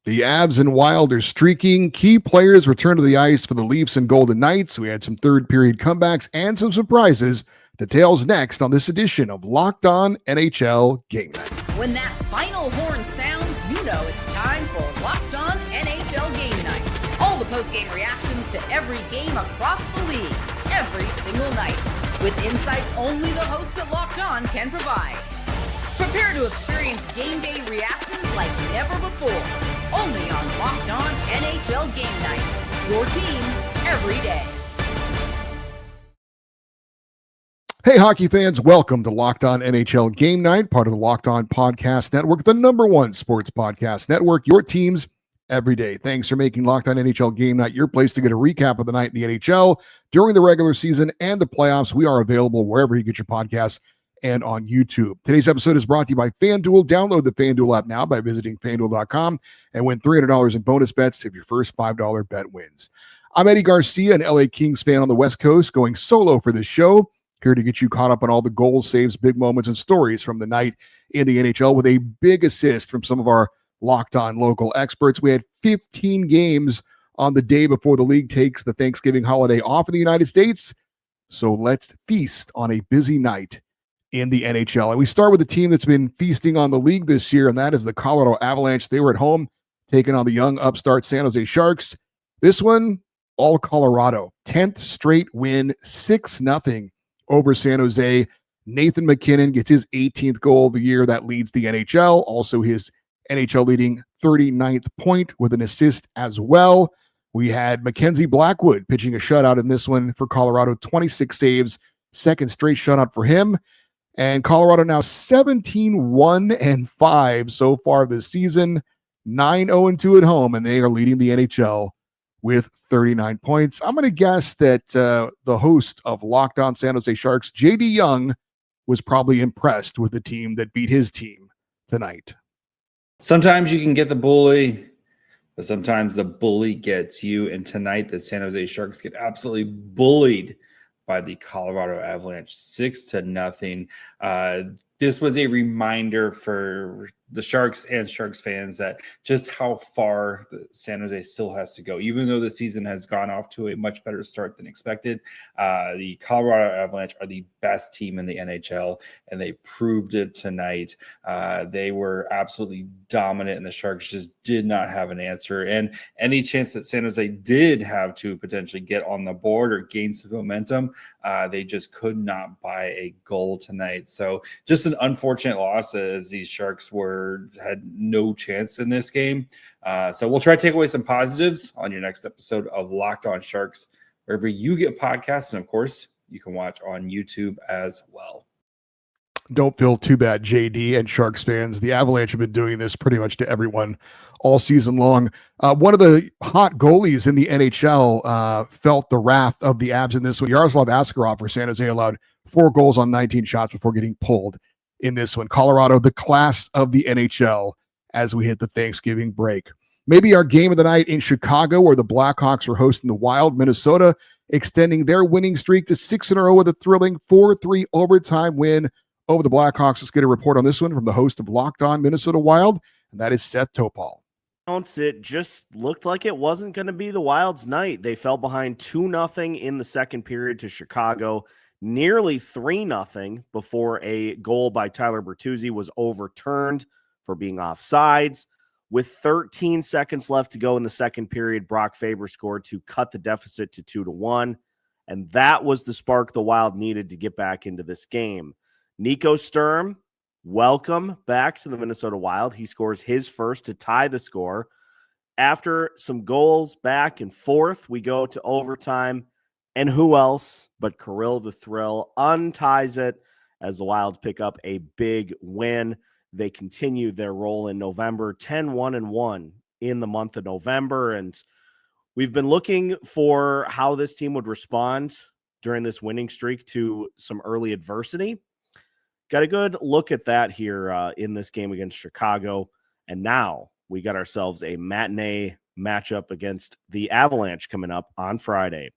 The Avs and Wild are streaking. Key players return to the ice for the Leafs and Golden Knights. We had some third-period comebacks and some surprises. Details next on this edition of Locked On NHL Game Night. When that final horn sounds, you know it's time for Locked On NHL Game Night. All the post-game reactions to every game across the league, every single night, with insights only the hosts at Locked On can provide. Prepare to experience game day reactions like never before. Only on Locked On NHL Game Night. Your team every day. Hey, hockey fans, welcome to Locked On NHL Game Night, part of the Locked On Podcast Network, the #1 sports podcast network, your teams every day. Thanks for making Locked On NHL Game Night your place to get a recap of the night in the NHL during the regular season and the playoffs. We are available wherever you get your podcasts and on YouTube. Today's episode is brought to you by FanDuel. Download the FanDuel app now by visiting FanDuel.com and win $300 in bonus bets if your first $5 bet wins. I'm Eddie Garcia, an LA Kings fan on the West Coast, going solo for this show. Here to get you caught up on all the goals, saves, big moments, and stories from the night in the NHL with a big assist from some of our Locked On local experts. We had 15 games on the day before the league takes the Thanksgiving holiday off in the United States. So let's feast on a busy night in the NHL. And we start with a team that's been feasting on the league this year, and that is the Colorado Avalanche. They were at home taking on the young upstart San Jose Sharks. This one, all Colorado. 10th straight win, 6-0 over San Jose. Nathan MacKinnon gets his 18th goal of the year. That leads the NHL. Also his NHL leading 39th point with an assist as well. We had Mackenzie Blackwood pitching a shutout in this one for Colorado. 26 saves, second straight shutout for him. And Colorado now 17-1-5 so far this season, 9-0-2 at home, and they are leading the NHL with 39 points. I'm going to guess that the host of Locked On San Jose Sharks, J.D. Young, was probably impressed with the team that beat his team tonight. Sometimes you can get the bully, but sometimes the bully gets you. And tonight, the San Jose Sharks get absolutely bullied by the Colorado Avalanche, 6-0. This was a reminder for the Sharks and Sharks fans that just how far the San Jose still has to go. Even though the season has gone off to a much better start than expected, the Colorado Avalanche are the best team in the NHL, and they proved it tonight. They were absolutely dominant, and the Sharks just did not have an answer. And any chance that San Jose did have to potentially get on the board or gain some momentum, they just could not buy a goal tonight. So just an unfortunate loss, as these Sharks had no chance in this game. So we'll try to take away some positives on your next episode of Locked On Sharks, wherever you get podcasts. And of course, you can watch on YouTube as well. Don't feel too bad, JD and Sharks fans. The Avalanche have been doing this pretty much to everyone all season long. One of the hot goalies in the NHL felt the wrath of the Avs in this one. Yaroslav Askarov for San Jose allowed 4 goals on 19 shots before getting pulled in this one. Colorado, the class of the NHL as we hit the Thanksgiving break. Maybe our game of the night in Chicago, where the Blackhawks were hosting the Wild. Minnesota extending their winning streak to 6 in a row with a thrilling 4-3 overtime win over the Blackhawks. Let's get a report on this one from the host of Locked On Minnesota Wild, and that is Seth Topol. It just looked like it wasn't going to be the Wild's night. They fell behind 2-0 in the second period to Chicago, nearly 3-0 before a goal by Tyler Bertuzzi was overturned for being offsides. With 13 seconds left to go in the second period, Brock Faber scored to cut the deficit to 2-1, and that was the spark the Wild needed to get back into this game. Nico Sturm, welcome back to the Minnesota Wild. He scores his first to tie the score. After some goals back and forth, we go to overtime, and who else but Kirill the Thrill unties it as the Wild pick up a big win. They continue their role in November, 10-1-1 in the month of November, and we've been looking for how this team would respond during this winning streak to some early adversity. Got a good look at that here in this game against Chicago. And now we got ourselves a matinee matchup against the Avalanche coming up on Friday.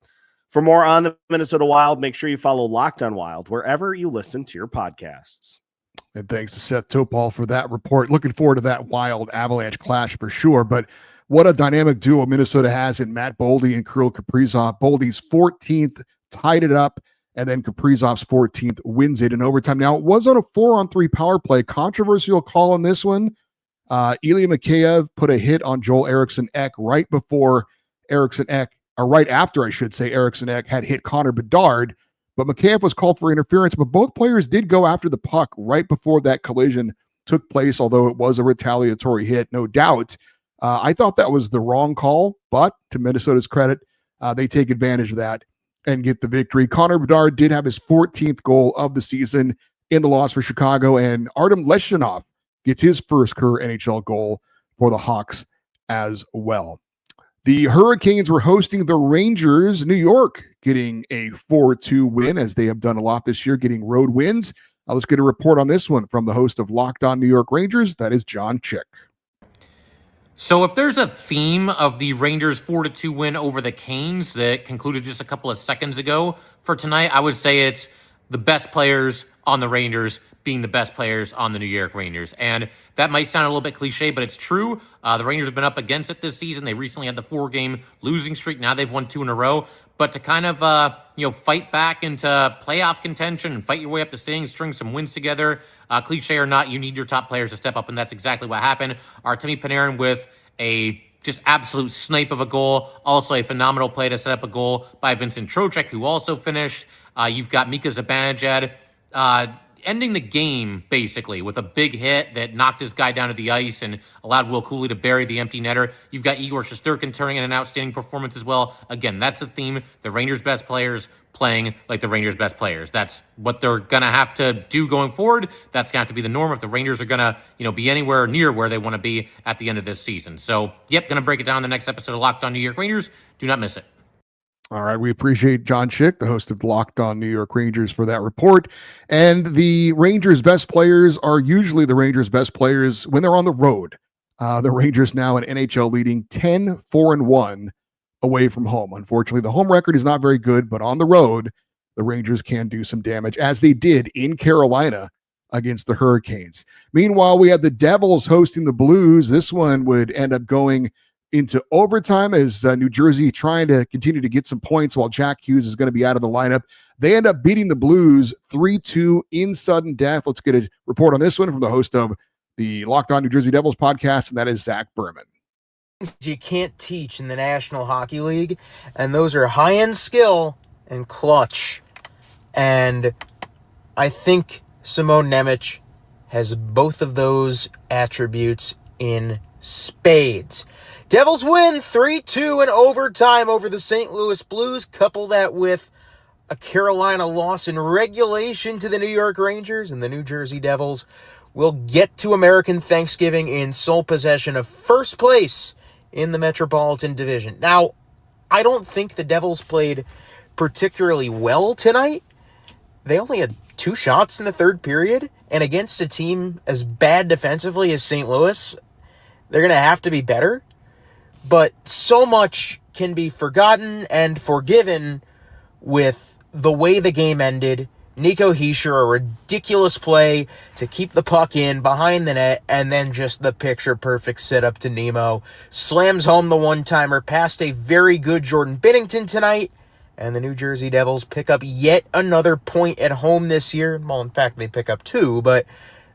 For more on the Minnesota Wild, make sure you follow Locked On Wild wherever you listen to your podcasts. And thanks to Seth Topol for that report. Looking forward to that Wild Avalanche clash for sure. But what a dynamic duo Minnesota has in Matt Boldy and Kirill Kaprizov. Boldy's 14th tied it up, and then Kaprizov's 14th wins it in overtime. Now, it was on a 4-on-3 power play. Controversial call on this one. Ilya Mikheyev put a hit on Joel Eriksson-Ek right before Eriksson-Ek, or right after, I should say, Eriksson-Ek had hit Connor Bedard. But Mikheyev was called for interference, but both players did go after the puck right before that collision took place, although it was a retaliatory hit, no doubt. I thought that was the wrong call, but to Minnesota's credit, they take advantage of that and get the victory. Connor Bedard did have his 14th goal of the season in the loss for Chicago, and Artem Leshinov gets his first career NHL goal for the Hawks as well. The Hurricanes were hosting the Rangers. New York getting a 4-2 win, as they have done a lot this year, getting road wins. Let's get a report on this one from the host of Locked On New York Rangers. That is John Chick. So if there's a theme of the Rangers 4-2 win over the Canes that concluded just a couple of seconds ago for tonight, I would say it's the best players on the Rangers being the best players on the New York Rangers. And that might sound a little bit cliche, but it's true. The Rangers have been up against it this season. They recently had the 4-game losing streak. Now they've won 2 in a row. But to kind of, fight back into playoff contention and fight your way up the standings, string some wins together, cliche or not, you need your top players to step up, and that's exactly what happened. Artemi Panarin with a just absolute snipe of a goal. Also a phenomenal play to set up a goal by Vincent Trocheck, who also finished. You've got Mika Zibanejad ending the game, basically, with a big hit that knocked his guy down to the ice and allowed Will Cooley to bury the empty netter. You've got Igor Shesterkin turning in an outstanding performance as well. Again, that's the theme. The Rangers' best players playing like the Rangers' best players. That's what they're going to have to do going forward. That's going to have to be the norm if the Rangers are going to, be anywhere near where they want to be at the end of this season. So, going to break it down in the next episode of Locked On New York Rangers. Do not miss it. All right, we appreciate John Chick, the host of Locked On New York Rangers, for that report. And the Rangers' best players are usually the Rangers' best players when they're on the road. The Rangers now in NHL leading 10-4-1 away from home. Unfortunately, the home record is not very good, but on the road, the Rangers can do some damage, as they did in Carolina against the Hurricanes. Meanwhile, we had the Devils hosting the Blues. This one would end up going into overtime as New Jersey trying to continue to get some points while Jack Hughes is going to be out of the lineup. They end up beating the Blues 3-2 in sudden death. Let's get a report on this one from the host of the Locked On New Jersey Devils podcast, and that is Zach Berman. You can't teach in the National Hockey League, and those are high-end skill and clutch. And I think Simone Nemec has both of those attributes in spades. Devils win 3-2 in overtime over the St. Louis Blues. Couple that with a Carolina loss in regulation to the New York Rangers, and the New Jersey Devils will get to American Thanksgiving in sole possession of first place in the Metropolitan Division. Now, I don't think the Devils played particularly well tonight. They only had 2 shots in the third period, and against a team as bad defensively as St. Louis, they're going to have to be better. But so much can be forgotten and forgiven with the way the game ended. Nico Hischier, a ridiculous play to keep the puck in behind the net, and then just the picture-perfect sit-up to Nemo. Slams home the one-timer past a very good Jordan Binnington tonight, and the New Jersey Devils pick up yet another point at home this year. Well, in fact, they pick up 2, but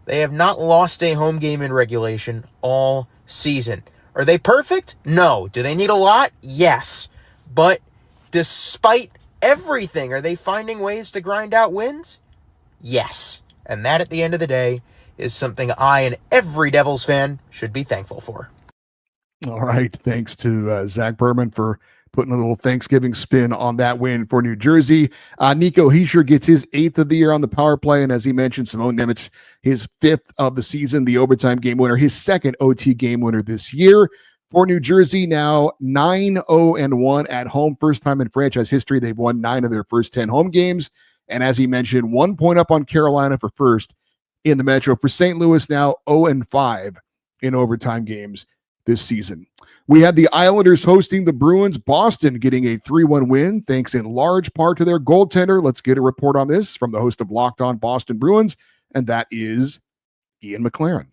they have not lost a home game in regulation all season. Are they perfect? No. Do they need a lot? Yes. But despite everything, are they finding ways to grind out wins? Yes. And that, at the end of the day, is something I and every Devils fan should be thankful for. All right. Thanks to Zach Berman for putting a little Thanksgiving spin on that win for New Jersey. Nico Hischier gets his 8th of the year on the power play. And as he mentioned, Simone Nemec, his 5th of the season, the overtime game winner, his 2nd OT game winner this year. For New Jersey, now 9-0-1 at home. First time in franchise history. They've won 9 of their first 10 home games. And as he mentioned, 1 point up on Carolina for first in the Metro. For St. Louis, now 0-5 in overtime games this season. We had the Islanders hosting the Bruins. Boston getting a 3-1 win, thanks in large part to their goaltender. Let's get a report on this from the host of Locked On Boston Bruins, and that is Ian McLaren.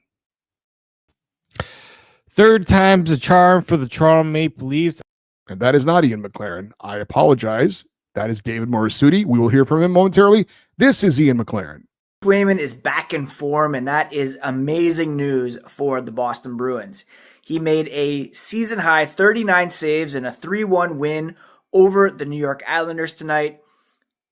Third time's a charm for the Toronto Maple Leafs. And that is not Ian McLaren. I apologize. That is David Morisuti. We will hear from him momentarily. This is Ian McLaren. Swayman is back in form, and that is amazing news for the Boston Bruins. He made a season-high 39 saves and a 3-1 win over the New York Islanders tonight.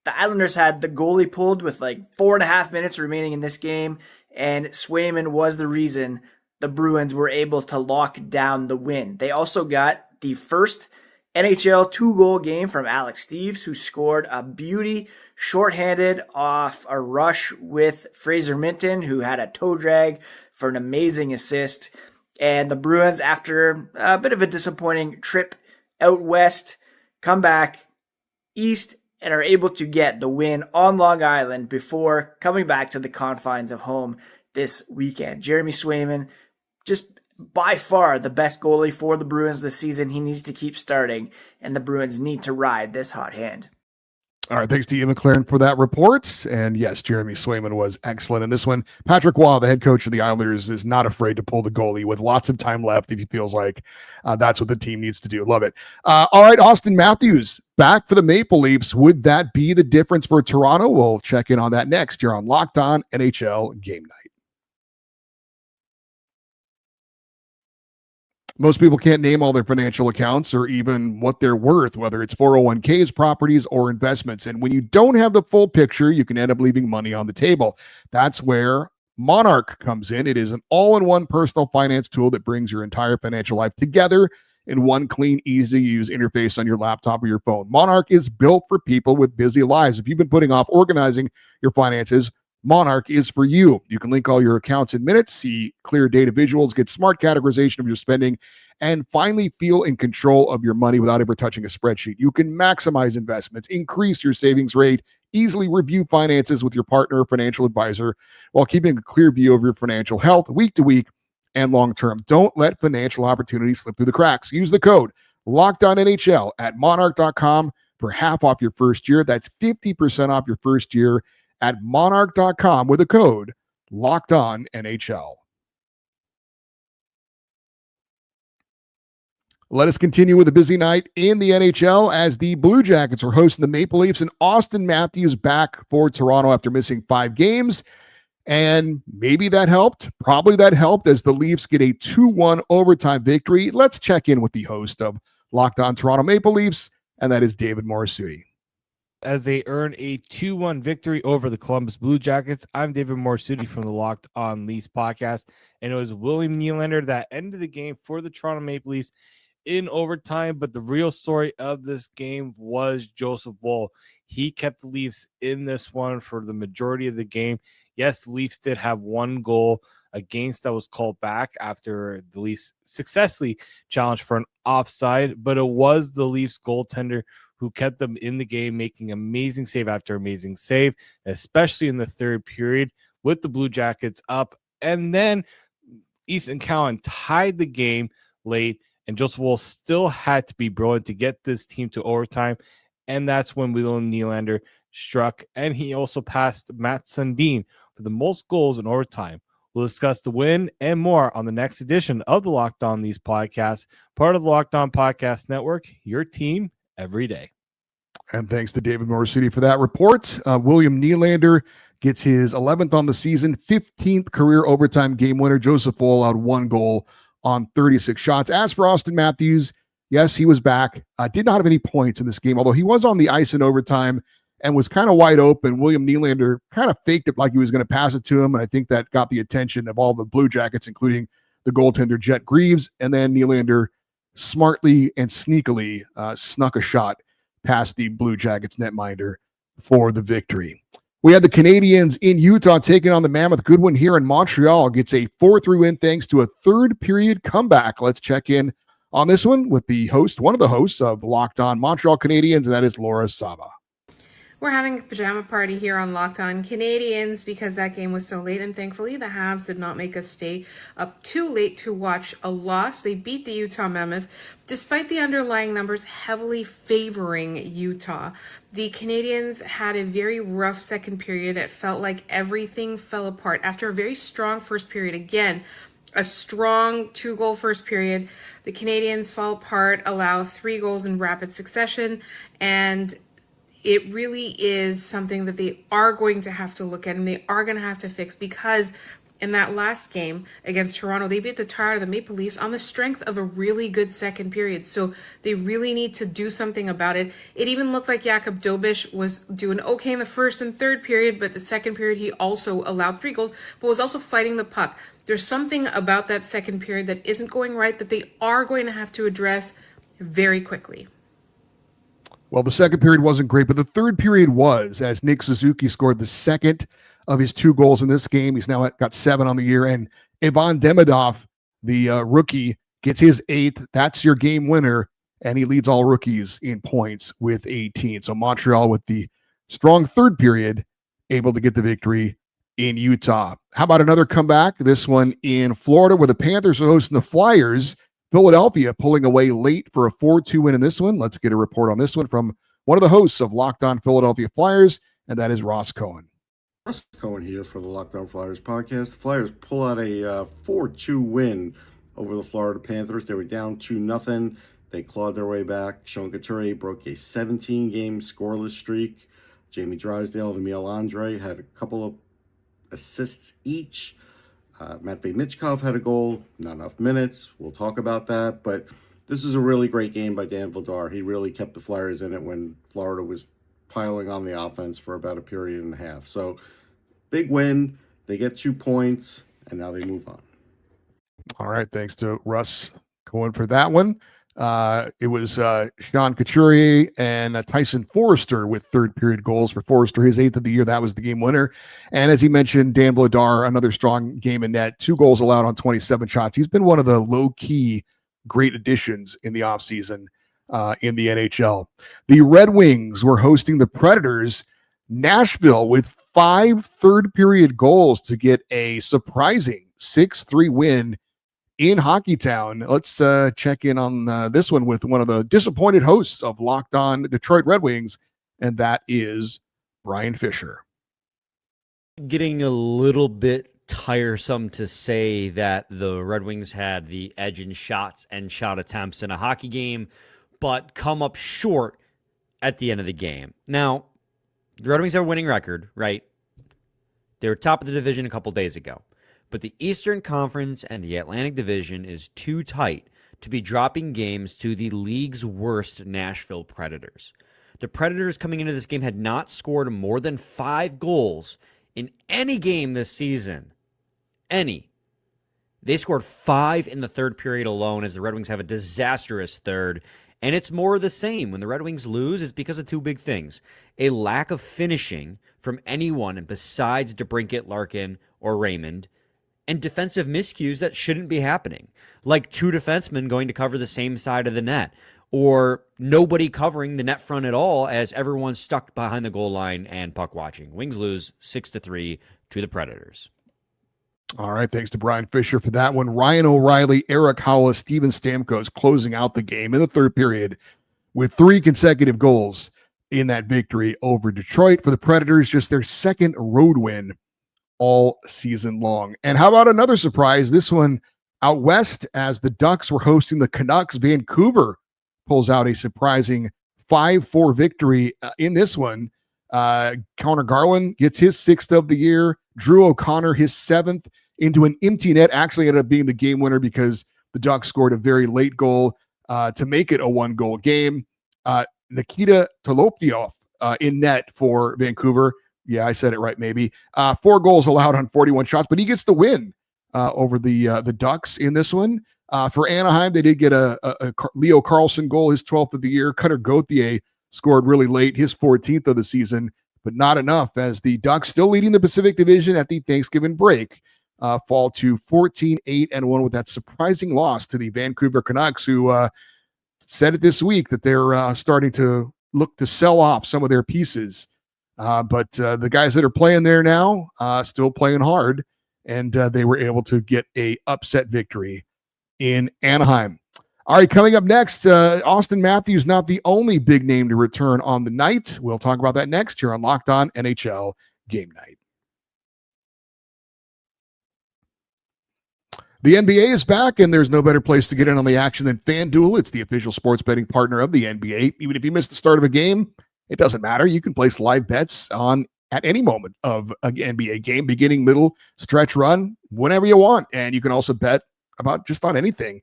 The Islanders had the goalie pulled with like 4.5 minutes remaining in this game, and Swayman was the reason the Bruins were able to lock down the win. They also got the first NHL 2-goal game from Alex Steeves, who scored a beauty shorthanded off a rush with Fraser Minton, who had a toe drag for an amazing assist. And the Bruins, after a bit of a disappointing trip out west, come back east and are able to get the win on Long Island before coming back to the confines of home this weekend. Jeremy Swayman, just by far the best goalie for the Bruins this season. He needs to keep starting, and the Bruins need to ride this hot hand. All right, thanks to Ian McLaren for that report. And yes, Jeremy Swayman was excellent in this one. Patrick Waugh, the head coach of the Islanders, is not afraid to pull the goalie with lots of time left if he feels like that's what the team needs to do. Love it. All right, Austin Matthews back for the Maple Leafs. Would that be the difference for Toronto? We'll check in on that next here on Locked On NHL Game Night. Most people can't name all their financial accounts or even what they're worth, whether it's 401ks, properties, or investments. And when you don't have the full picture, you can end up leaving money on the table. That's where Monarch comes in. It is an all-in-one personal finance tool that brings your entire financial life together in one clean, easy-to-use interface on your laptop or your phone. Monarch is built for people with busy lives. If you've been putting off organizing your finances, Monarch is for you. You can link all your accounts in minutes, see clear data visuals, get smart categorization of your spending, and finally feel in control of your money without ever touching a spreadsheet. You can maximize investments, increase your savings rate, easily review finances with your partner or financial advisor while keeping a clear view of your financial health week to week and long term. Don't let financial opportunities slip through the cracks. Use the code LOCKEDONNHL at monarch.com for half off your first year. That's 50% off your first year at monarch.com with the code LOCKEDONNHL. Let us continue with a busy night in the NHL as the Blue Jackets are hosting the Maple Leafs, and Austin Matthews back for Toronto after missing 5 games. And maybe that helped. Probably that helped as the Leafs get a 2-1 overtime victory. Let's check in with the host of Locked On Toronto Maple Leafs, and that is David Morisuti. As they earn a 2-1 victory over the Columbus Blue Jackets. I'm David Morisuti from the Locked On Leafs podcast, and it was William Nylander that ended the game for the Toronto Maple Leafs in overtime. But the real story of this game was Joseph Woll. He kept the Leafs in this one for the majority of the game. Yes, the Leafs did have one goal against that was called back after the Leafs successfully challenged for an offside, but it was the Leafs goaltender who kept them in the game, making amazing save after amazing save, especially in the third period with the Blue Jackets up. And then Easton Cowan tied the game late, and Joseph Woll still had to be brilliant to get this team to overtime. And that's when William Nylander struck, and he also passed Matt Sundin for the most goals in overtime. We'll discuss the win and more on the next edition of the Locked On Leafs podcast, part of the Locked On Podcast Network, your team every day. And thanks to David Morisuti for that report. William Nylander gets his 11th on the season, 15th career overtime game winner. Joseph Woll had 1 goal on 36 shots. As for Austin Matthews, yes, he was back. Did not have any points in this game, although he was on the ice in overtime and was kind of wide open. William Nylander kind of faked it like he was going to pass it to him, and I think that got the attention of all the Blue Jackets, including the goaltender Jet Greaves, and then Nylander smartly and sneakily snuck a shot past the Blue Jackets netminder for the victory. We had the Canadiens in Utah taking on the Mammoth. Goodwin here in Montreal gets a 4-3 win thanks to a third period comeback. Let's check in on this one with the host, one of the hosts of Locked On Montreal Canadiens, and that is Laura Sava. We're having a pajama party here on Locked On Canadiens because that game was so late, and thankfully the Habs did not make us stay up too late to watch a loss. They beat the Utah Mammoth despite the underlying numbers heavily favoring Utah. The Canadiens had a very rough second period. It felt like everything fell apart after a very strong first period. Again, a strong 2-goal first period. The Canadiens fall apart, allow 3 goals in rapid succession, and it really is something that they are going to have to look at and they are going to have to fix, because in that last game against Toronto, they beat the tar out of the Maple Leafs on the strength of a really good second period. So they really need to do something about it. It even looked like Jakub Dobiš was doing okay in the first and third period, but the second period he also allowed 3 goals, but was also fighting the puck. There's something about that second period that isn't going right that they are going to have to address very quickly. Well, the second period wasn't great, but the third period was, as Nick Suzuki scored the second of his 2 goals in this game. He's now got 7 on the year, and Ivan Demidov, the rookie, gets his 8th. That's your game winner, and he leads all rookies in points with 18. So Montreal, with the strong third period, able to get the victory in Utah. How about another comeback? This one in Florida, where the Panthers are hosting the Flyers. Philadelphia pulling away late for a 4-2 win in this one. Let's get a report on this one from one of the hosts of Locked On Philadelphia Flyers, and that is Ross Cohen. Ross Cohen here for the Locked On Flyers podcast. The Flyers pull out a 4-2 win over the Florida Panthers. They were down 2-0. They clawed their way back. Sean Couturier broke a 17-game scoreless streak. Jamie Drysdale and Emil Andre had a couple of assists each. Matvei Michkov had a goal, not enough minutes. We'll talk about that. But this is a really great game by Dan Vladar. He really kept the Flyers in it when Florida was piling on the offense for about a period and a half. So big win. They get 2 points, and now they move on. All right. Thanks to Russ Cohen for that one. It was Sean Couturier and Tyson Forrester with third period goals for Forrester, his 8th of the year. That was the game winner. And as he mentioned, Dan Vladar, another strong game in net, 2 goals allowed on 27 shots. He's been one of the low-key great additions in the offseason in the NHL. The Red Wings were hosting the Predators. Nashville with 5 third period goals to get a surprising 6-3 win in Hockeytown. Let's check in on this one with one of the disappointed hosts of Locked On Detroit Red Wings, and that is Brian Fisher. Getting a little bit tiresome to say that the Red Wings had the edge in shots and shot attempts in a hockey game, but come up short at the end of the game. Now, the Red Wings have a winning record, right? They were top of the division a couple days ago. But the Eastern Conference and the Atlantic Division is too tight to be dropping games to the league's worst Nashville Predators. The Predators coming into this game had not scored more than 5 goals in any game this season. Any. They scored 5 in the third period alone, as the Red Wings have a disastrous third. And it's more of the same. When the Red Wings lose, it's because of 2 big things. A lack of finishing from anyone besides DeBrincat, Larkin, or Raymond, and defensive miscues that shouldn't be happening, like 2 defensemen going to cover the same side of the net, or nobody covering the net front at all as everyone's stuck behind the goal line and puck watching. Wings lose 6-3 to the Predators. All right, thanks to Brian Fisher for that one. Ryan O'Reilly, Eric Howell, Steven Stamkos closing out the game in the third period with 3 consecutive goals in that victory over Detroit for the Predators, just their second road win all season long. And how about another surprise? This one out west, as the Ducks were hosting the Canucks. Vancouver pulls out a surprising 5-4 victory in this one. Connor Garland gets his 6th of the year. Drew O'Connor, his 7th, into an empty net. Actually ended up being the game winner because the Ducks scored a very late goal to make it a 1-goal game. Nikita Tolopionov in net for Vancouver. Yeah, I said it right, maybe. 4 goals allowed on 41 shots, but he gets the win over the Ducks in this one. For Anaheim, they did get a Leo Carlson goal, his 12th of the year. Cutter Gauthier scored really late, his 14th of the season, but not enough, as the Ducks, still leading the Pacific Division at the Thanksgiving break, fall to 14-8-1 with that surprising loss to the Vancouver Canucks, who said it this week that they're starting to look to sell off some of their pieces But the guys that are playing there now, still playing hard, and they were able to get a upset victory in Anaheim. All right, coming up next, Austin Matthews, not the only big name to return on the night. We'll talk about that next here on Locked On NHL Game Night. The NBA is back, and there's no better place to get in on the action than FanDuel. It's the official sports betting partner of the NBA. Even if you missed the start of a game, it doesn't matter. You can place live bets on at any moment of an NBA game, beginning, middle, stretch, run, whenever you want. And you can also bet about just on anything,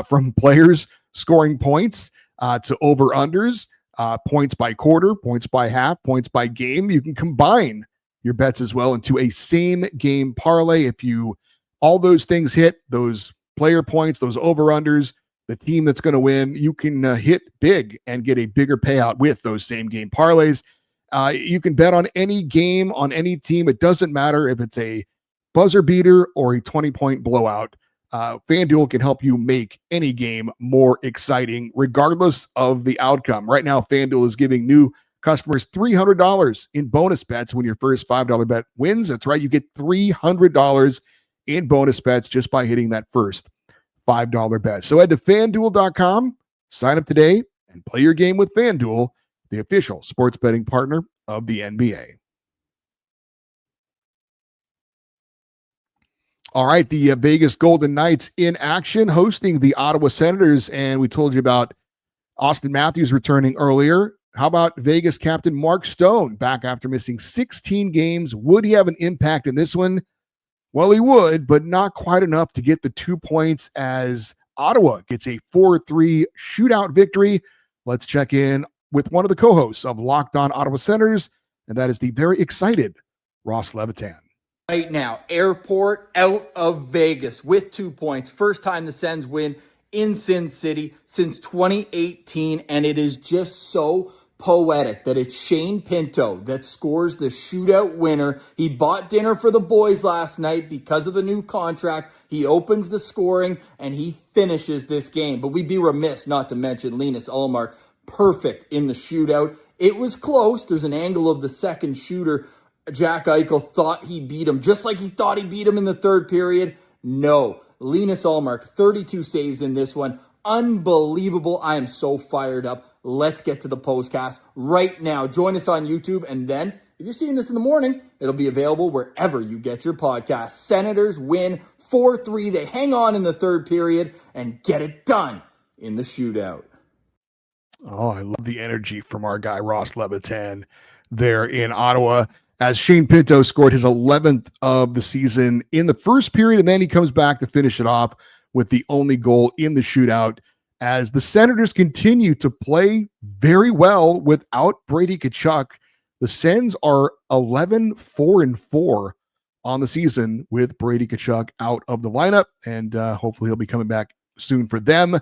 from players scoring points to over-unders, points by quarter, points by half, points by game. You can combine your bets as well into a same-game parlay. If all those things hit, those player points, those over-unders, the team that's going to win, you can hit big and get a bigger payout with those same-game parlays. You can bet on any game, on any team. It doesn't matter if it's a buzzer beater or a 20-point blowout. FanDuel can help you make any game more exciting, regardless of the outcome. Right now, FanDuel is giving new customers $300 in bonus bets when your first $5 bet wins. That's right. You get $300 in bonus bets just by hitting that first $5 bet. So head to FanDuel.com, sign up today, and play your game with FanDuel, the official sports betting partner of the NBA. All right, the Vegas Golden Knights in action, hosting the Ottawa Senators, and we told you about Austin Matthews returning earlier. How about Vegas captain Mark Stone back after missing 16 games? Would he have an impact in this one? Well, he would, but not quite enough to get the 2 points as Ottawa gets a 4-3 shootout victory. Let's check in with one of the co-hosts of Locked On Ottawa Senators, and that is the very excited Ross Levitan. Right now, Airport out of Vegas with 2 points. First time the Sens win in Sin City since 2018, and it is just so poetic that it's Shane Pinto that scores the shootout winner. He bought dinner for the boys last night because of the new contract. He opens the scoring, and he finishes this game. But we'd be remiss not to mention Linus Ullmark, perfect in the shootout. It was close. There's an angle of the second shooter. Jack Eichel thought he beat him, just like he thought he beat him in the third period. No. Linus Ullmark, 32 saves in this one. Unbelievable. I am so fired up. Let's get to the postcast right now. Join us on YouTube, and then, if you're seeing this in the morning, it'll be available wherever you get your podcast. Senators win 4-3. They hang on in the third period and get it done in the shootout. Oh, I love the energy from our guy Ross Levitan there in Ottawa, as Shane Pinto scored his 11th of the season in the first period, and then he comes back to finish it off with the only goal in the shootout, as the Senators continue to play very well without Brady Tkachuk. The Sens are 11-4-4 on the season with Brady Tkachuk out of the lineup, and hopefully he'll be coming back soon for them.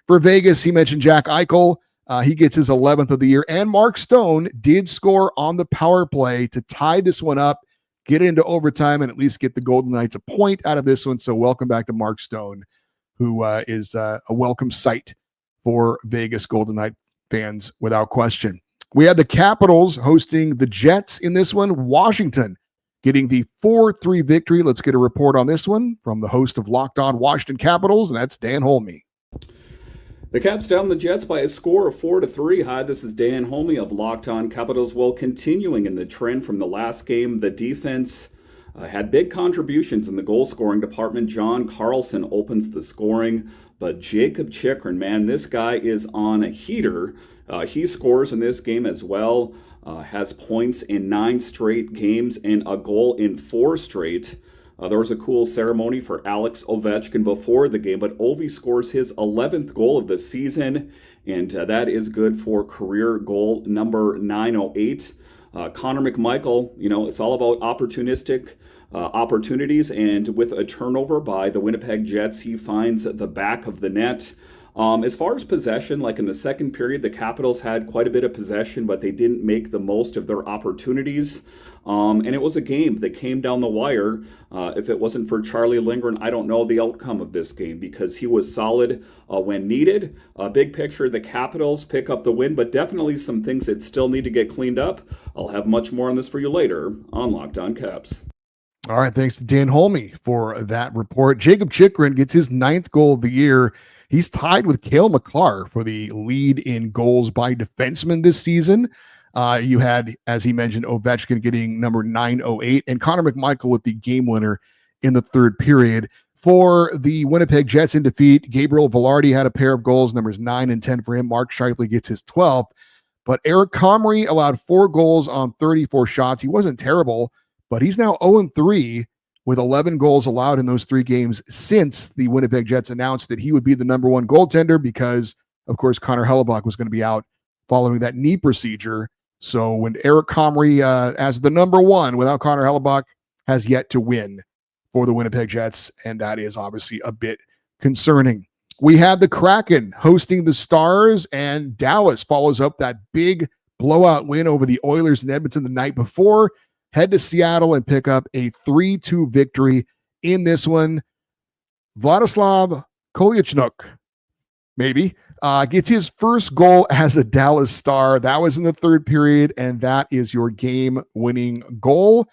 For Vegas, he mentioned Jack Eichel. He gets his 11th of the year, and Mark Stone did score on the power play to tie this one up, get into overtime, and at least get the Golden Knights a point out of this one. So welcome back to Mark Stone, who is a welcome sight for Vegas Golden Knight fans without question. We had the Capitals hosting the Jets in this one. Washington getting the 4-3 victory. Let's get a report on this one from the host of Locked On Washington Capitals, and that's Dan Holme. The Caps down the Jets by a score of 4-3. Hi, this is Dan Holme of Locked On Capitals. Well, continuing in the trend from the last game, the defense had big contributions in the goal-scoring department. John Carlson opens the scoring, but Jacob Chikrin, man, this guy is on a heater. He scores in this game as well, has points in 9 straight games and a goal in 4 straight. There was a cool ceremony for Alex Ovechkin before the game, but Ovi scores his 11th goal of the season, and that is good for career goal number 908. Connor McMichael, it's all about opportunistic opportunities, and with a turnover by the Winnipeg Jets, he finds the back of the net. As far as possession, like in the second period, the Capitals had quite a bit of possession, but they didn't make the most of their opportunities. And it was a game that came down the wire. If it wasn't for Charlie Lindgren, I don't know the outcome of this game because he was solid when needed. Big picture, the Capitals pick up the win, but definitely some things that still need to get cleaned up. I'll have much more on this for you later on Locked On Caps. All right, thanks to Dan Holme for that report. Jacob Chychrun gets his 9th goal of the year. He's tied with Cale Makar for the lead in goals by defenseman this season. You had, as he mentioned, Ovechkin getting number 908 and Connor McMichael with the game winner in the third period. For the Winnipeg Jets in defeat, Gabriel Velarde had a pair of goals, numbers 9 and 10 for him. Mark Scheifele gets his 12th. But Eric Comrie allowed 4 goals on 34 shots. He wasn't terrible, but he's now 0-3 with 11 goals allowed in those 3 games since the Winnipeg Jets announced that he would be the number 1 goaltender because, of course, Connor Hellebuyck was going to be out following that knee procedure. So when Eric Comrie, as the number 1 without Connor Hellebuyck, has yet to win for the Winnipeg Jets, and that is obviously a bit concerning. We had the Kraken hosting the Stars, and Dallas follows up that big blowout win over the Oilers in Edmonton the night before. Head to Seattle and pick up a 3-2 victory in this one. Vladislav Kolyachuk, maybe, gets his first goal as a Dallas Star. That was in the third period, and that is your game-winning goal.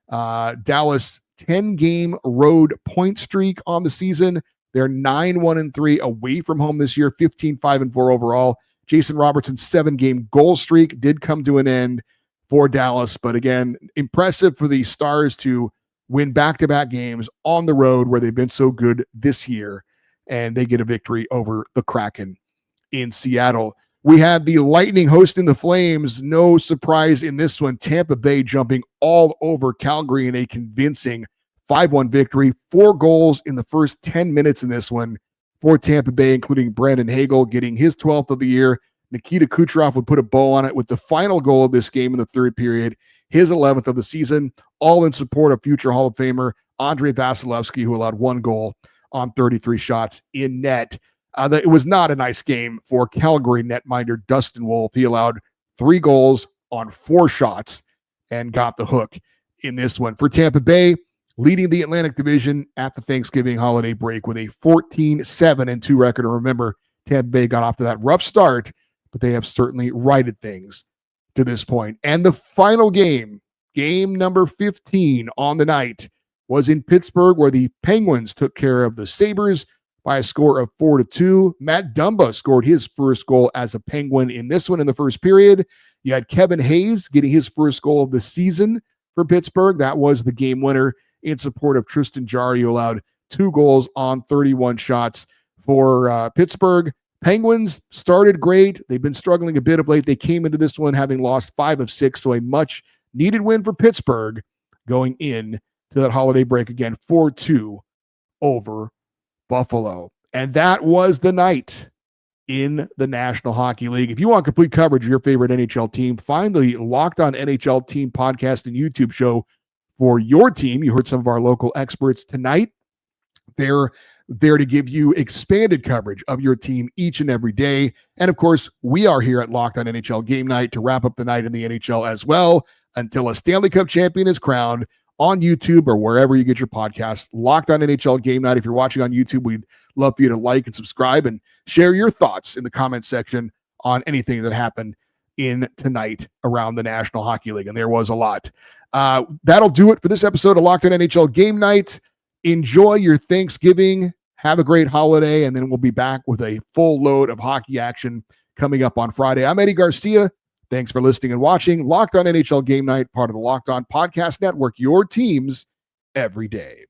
Dallas 10-game road point streak on the season. They're 9-1-3 away from home this year, 15-5-4 overall. Jason Robertson's 7-game goal streak did come to an end for Dallas, but again, impressive for the Stars to win back-to-back games on the road where they've been so good this year, and they get a victory over the Kraken in Seattle. We had the Lightning hosting the Flames. No surprise in this one. Tampa Bay jumping all over Calgary in a convincing 5-1 victory. 4 goals in the first 10 minutes in this one for Tampa Bay, including Brandon Hagel getting his 12th of the year. Nikita Kucherov would put a bow on it with the final goal of this game in the third period, his 11th of the season, all in support of future Hall of Famer Andrei Vasilevsky, who allowed 1 goal on 33 shots in net. It was not a nice game for Calgary netminder Dustin Wolf. He allowed 3 goals on 4 shots and got the hook in this one. For Tampa Bay, leading the Atlantic Division at the Thanksgiving holiday break with a 14-7-2 record. And remember, Tampa Bay got off to that rough start, but they have certainly righted things to this point. And the final game, game number 15 on the night, was in Pittsburgh, where the Penguins took care of the Sabres by a score of 4-2. Matt Dumba scored his first goal as a Penguin in this one in the first period. You had Kevin Hayes getting his first goal of the season for Pittsburgh. That was the game winner in support of Tristan Jarry, who allowed 2 goals on 31 shots for Pittsburgh. Penguins started great. They've been struggling a bit of late. They came into this one having lost 5 of 6, so a much-needed win for Pittsburgh going in to that holiday break again, 4-2 over Buffalo. And that was the night in the National Hockey League. If you want complete coverage of your favorite NHL team, find the Locked On NHL Team podcast and YouTube show for your team. You heard some of our local experts tonight. They're there to give you expanded coverage of your team each and every day. And of course, we are here at Locked On NHL Game Night to wrap up the night in the NHL as well until a Stanley Cup champion is crowned on YouTube or wherever you get your podcasts. Locked On NHL Game Night. If you're watching on YouTube, we'd love for you to like and subscribe and share your thoughts in the comments section on anything that happened in tonight around the National Hockey League. And there was a lot. That'll do it for this episode of Locked On NHL Game Night. Enjoy your Thanksgiving. Have a great holiday, and then we'll be back with a full load of hockey action coming up on Friday. I'm Eddie Garcia. Thanks for listening and watching Locked On NHL Game Night, part of the Locked On Podcast Network, your teams every day.